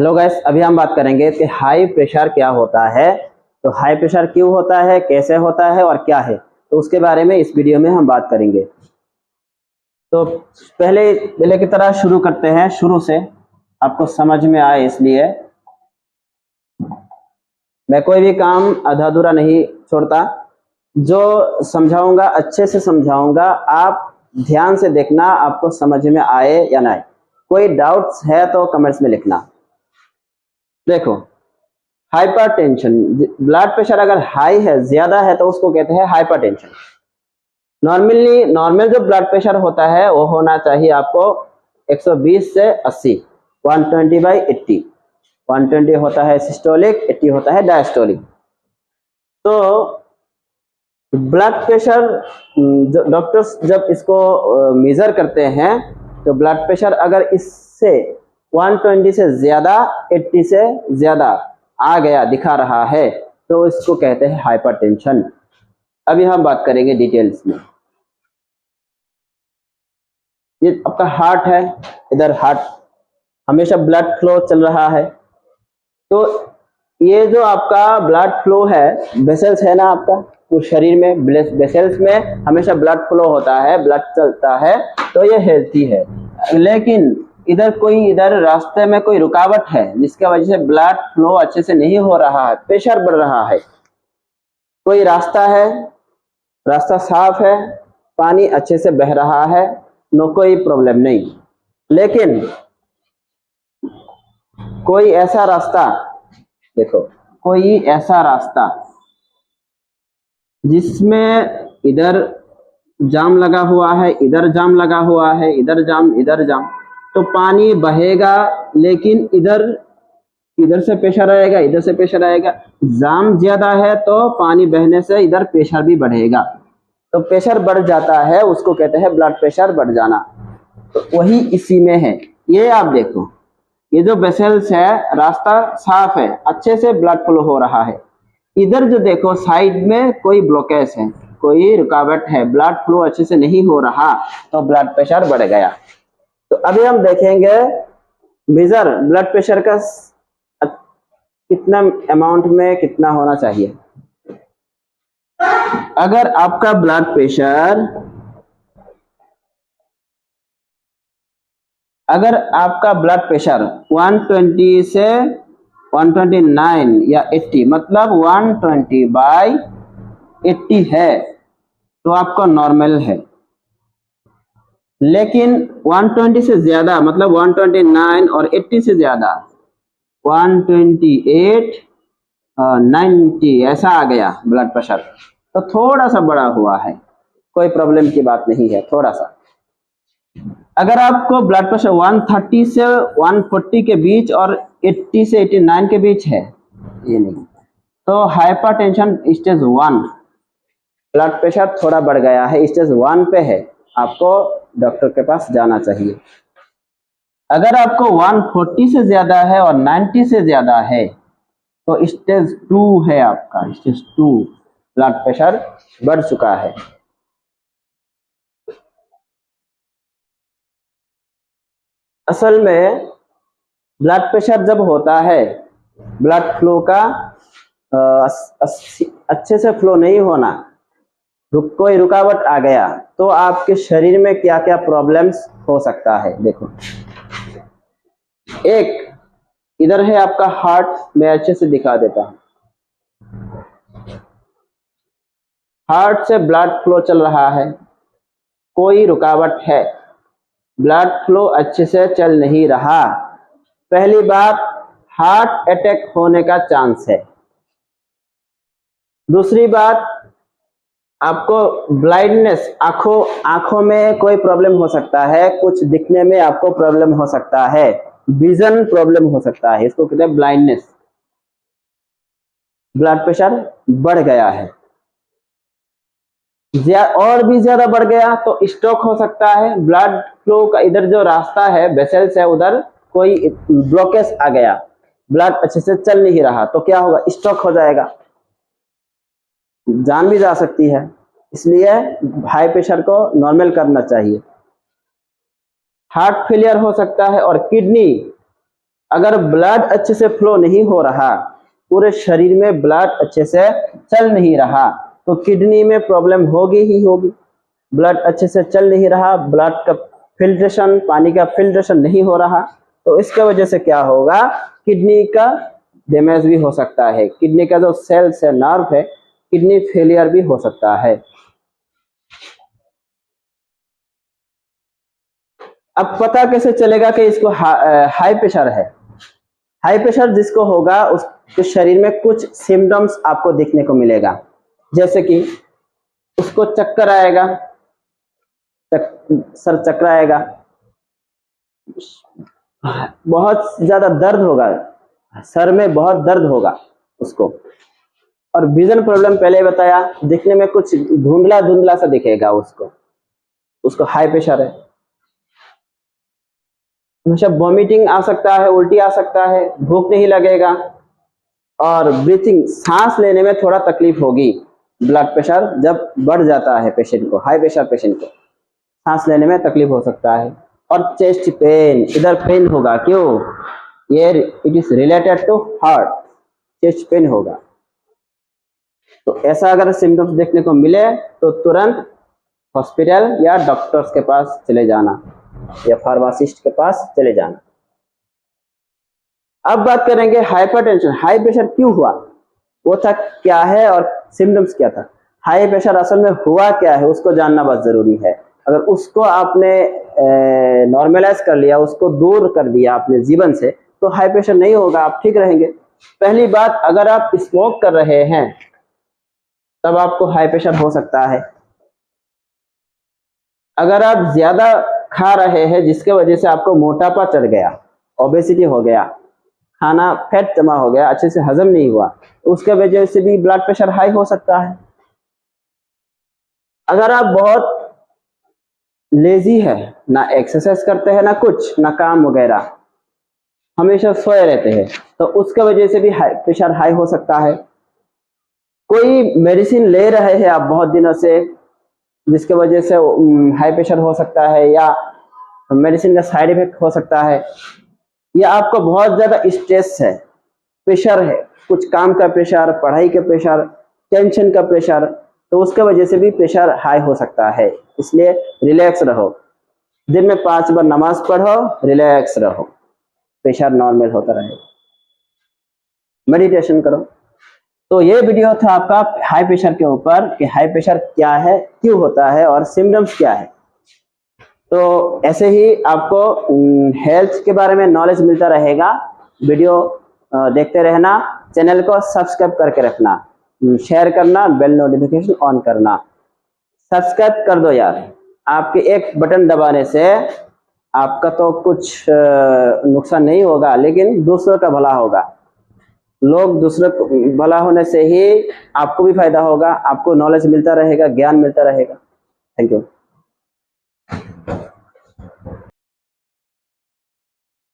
Hello guys, अभी हम बात करेंगे कि हाई प्रेशर क्या होता है। तो हाई प्रेशर क्यों होता है, कैसे होता है और क्या है, तो उसके बारे में इस वीडियो में हम बात करेंगे। तो पहले की तरह शुरू करते हैं, शुरू से आपको समझ में आए, इसलिए मैं कोई भी काम आधा अधूरा नहीं छोड़ता। जो समझाऊंगा अच्छे से समझाऊंगा, आप ध्यान से देखना, आपको समझ में आए या ना आए। कोई डाउट्स है तो कमेंट्स में लिखना। देखो, हाइपरटेंशन, ब्लड प्रेशर अगर हाई है, ज्यादा है, तो उसको कहते हैं हाइपरटेंशन। नॉर्मल जो ब्लड प्रेशर होता है वो होना चाहिए आपको 120 से 80, 120/80। 120 होता है सिस्टोलिक, 80 होता है डायस्टोलिक। तो ब्लड प्रेशर डॉक्टर्स जब इसको मेजर करते हैं, तो ब्लड प्रेशर अगर इससे 120 से ज्यादा, 80 से ज्यादा आ गया, दिखा रहा है, तो इसको कहते हैं हाइपरटेंशन। अभी हम बात करेंगे डिटेल्स में। ये आपका हार्ट है, इधर हार्ट हमेशा ब्लड फ्लो चल रहा है। तो ये जो आपका ब्लड फ्लो है, वेसल्स है ना आपका, तो शरीर में वेसल्स में हमेशा ब्लड फ्लो होता है, ब्लड चलता है, तो ये हेल्थी है। लेकिन इधर रास्ते में कोई रुकावट है, जिसकी वजह से ब्लड फ्लो अच्छे से नहीं हो रहा है, प्रेशर बढ़ रहा है। कोई रास्ता है, रास्ता साफ है, पानी अच्छे से बह रहा है, नो कोई प्रॉब्लम नहीं। लेकिन कोई ऐसा रास्ता, देखो, कोई ऐसा रास्ता जिसमें इधर जाम लगा हुआ है, इधर जाम लगा हुआ है, इधर जाम, तो पानी बहेगा, लेकिन इधर से प्रेशर आएगा, इधर से प्रेशर आएगा। जाम ज्यादा है तो पानी बहने से इधर प्रेशर भी बढ़ेगा, तो प्रेशर बढ़ जाता है, उसको कहते हैं ब्लड प्रेशर बढ़ जाना। तो वही इसी में है। ये आप देखो, ये जो वेसल्स है, रास्ता साफ है, अच्छे से ब्लड फ्लो हो रहा है। इधर जो देखो साइड में कोई ब्लॉकेज है, कोई रुकावट है, ब्लड फ्लो अच्छे से नहीं हो रहा, तो ब्लड प्रेशर बढ़ गया। तो अभी हम देखेंगे मेजर ब्लड प्रेशर का कितना अमाउंट में कितना होना चाहिए। अगर आपका ब्लड प्रेशर 120 से 129 या 80, मतलब 120/80 है, तो आपका नॉर्मल है। लेकिन 120 से ज्यादा, मतलब 129 और 80 से ज्यादा, 128, 90 ऐसा आ गया ब्लड प्रेशर, तो थोड़ा सा बड़ा हुआ है, कोई प्रॉब्लम की बात नहीं है, थोड़ा सा। अगर आपको ब्लड प्रेशर 130 से 140 के बीच और 80 से 89 के बीच है, ये नहीं, तो हाइपरटेंशन स्टेज 1, ब्लड प्रेशर थोड़ा बढ़ गया है, स्टेज 1 पे है, आपको डॉक्टर के पास जाना चाहिए। अगर आपको 140 से ज्यादा है और 90 से ज्यादा है, तो स्टेज 2 है आपका, स्टेज 2, ब्लड प्रेशर बढ़ चुका है। असल में ब्लड प्रेशर जब होता है, ब्लड फ्लो का अच्छे से फ्लो नहीं होना, कोई रुकावट आ गया, तो आपके शरीर में क्या क्या प्रॉब्लम्स हो सकता है। देखो, एक इधर है आपका हार्ट, मैं अच्छे से दिखा देता हूं। हार्ट से ब्लड फ्लो चल रहा है, कोई रुकावट है, ब्लड फ्लो अच्छे से चल नहीं रहा। पहली बात, हार्ट अटैक होने का चांस है। दूसरी बात, आपको ब्लाइंडनेस, आंखों में कोई प्रॉब्लम हो सकता है, कुछ दिखने में आपको प्रॉब्लम हो सकता है, विजन प्रॉब्लम हो सकता है, इसको कहते हैं ब्लाइंडनेस। ब्लड प्रेशर बढ़ गया है, और भी ज्यादा बढ़ गया तो स्ट्रोक हो सकता है। ब्लड फ्लो का इधर जो रास्ता है, वेसल्स है, उधर कोई ब्लॉकेज आ गया, ब्लड अच्छे से चल नहीं रहा, तो क्या होगा, स्ट्रोक हो जाएगा, जान भी जा सकती है। इसलिए हाई प्रेशर को नॉर्मल करना चाहिए। हार्ट फेलियर हो सकता है, और किडनी अगर ब्लड अच्छे से फ्लो नहीं हो रहा, पूरे शरीर में ब्लड अच्छे से चल नहीं रहा, तो किडनी में प्रॉब्लम होगी ही होगी। ब्लड अच्छे से चल नहीं रहा, ब्लड का फिल्ट्रेशन, पानी का फिल्ट्रेशन नहीं हो रहा, तो इसके वजह से क्या होगा, किडनी का डैमेज भी हो सकता है। किडनी का जो सेल्स है, नर्व है, किडनी फेलियर भी हो सकता है। अब पता कैसे चलेगा कि इसको हाई प्रेशर है? हाई प्रेशर जिसको होगा उसके शरीर में कुछ सिम्टम्स आपको देखने को मिलेगा, जैसे कि उसको चक्कर आएगा, सर चकराएगा, बहुत ज्यादा दर्द होगा, सर में बहुत दर्द होगा उसको, और विजन प्रॉब्लम पहले बताया, दिखने में कुछ धुंधला धुंधला सा दिखेगा उसको हाई प्रेशर है। हमेशा वॉमिटिंग आ सकता है, उल्टी आ सकता है, भूख नहीं लगेगा, और ब्रीथिंग, सांस लेने में थोड़ा तकलीफ होगी। ब्लड प्रेशर जब बढ़ जाता है पेशेंट को, हाई प्रेशर पेशेंट को सांस लेने में तकलीफ हो सकता है। और चेस्ट पेन, इधर पेन होगा, क्यों? ये it is related to heart, chest pain होगा। तो ऐसा अगर सिम्टम्स देखने को मिले तो तुरंत हॉस्पिटल या डॉक्टर्स के पास चले जाना, या फार्मासिस्ट के पास चले जाना। अब बात करेंगे हाइपरटेंशन, हाई प्रेशर क्यों हुआ, वो था क्या है और सिम्टम्स क्या था। हाई प्रेशर असल में हुआ क्या है उसको जानना बहुत जरूरी है। अगर उसको आपने नॉर्मलाइज कर लिया, उसको दूर कर दिया अपने जीवन से, तो हाई प्रेशर नहीं होगा, आप ठीक रहेंगे। पहली बात, अगर आप स्मोक कर रहे हैं तब आपको हाई प्रेशर हो सकता है। अगर आप ज्यादा खा रहे हैं जिसके वजह से आपको मोटापा चढ़ गया, ओबेसिटी हो गया, खाना फैट जमा हो गया, अच्छे से हजम नहीं हुआ, उसके वजह से भी ब्लड प्रेशर हाई हो सकता है। अगर आप बहुत लेजी है, ना एक्सरसाइज करते हैं, ना कुछ, ना काम वगैरह, हमेशा सोए रहते हैं, तो उसके वजह से भी प्रेशर हाई हो सकता है। कोई मेडिसिन ले रहे हैं आप बहुत दिनों से, जिसके वजह से हाई प्रेशर हो सकता है, या मेडिसिन का साइड इफेक्ट हो सकता है, या आपको बहुत ज्यादा स्ट्रेस है, प्रेशर है, कुछ काम का प्रेशर, पढ़ाई का प्रेशर, टेंशन का प्रेशर, तो उसके वजह से भी प्रेशर हाई हो सकता है। इसलिए रिलैक्स रहो, दिन में 5 बार नमाज पढ़ो, रिलैक्स रहो, प्रेशर नॉर्मल होता रहे, मेडिटेशन करो। तो ये वीडियो था आपका हाई प्रेशर के ऊपर, कि हाई प्रेशर क्या है, क्यों होता है, और सिम्टम्स क्या है। तो ऐसे ही आपको हेल्थ के बारे में नॉलेज मिलता रहेगा। वीडियो देखते रहना, चैनल को सब्सक्राइब करके रखना, शेयर करना, बेल नोटिफिकेशन ऑन करना। सब्सक्राइब कर दो यार, आपके एक बटन दबाने से आपका तो कुछ नुकसान नहीं होगा, लेकिन दूसरों का भला होगा। लोग दूसरों को भला होने से ही आपको भी फायदा होगा, आपको नॉलेज मिलता रहेगा, ज्ञान मिलता रहेगा। Thank you.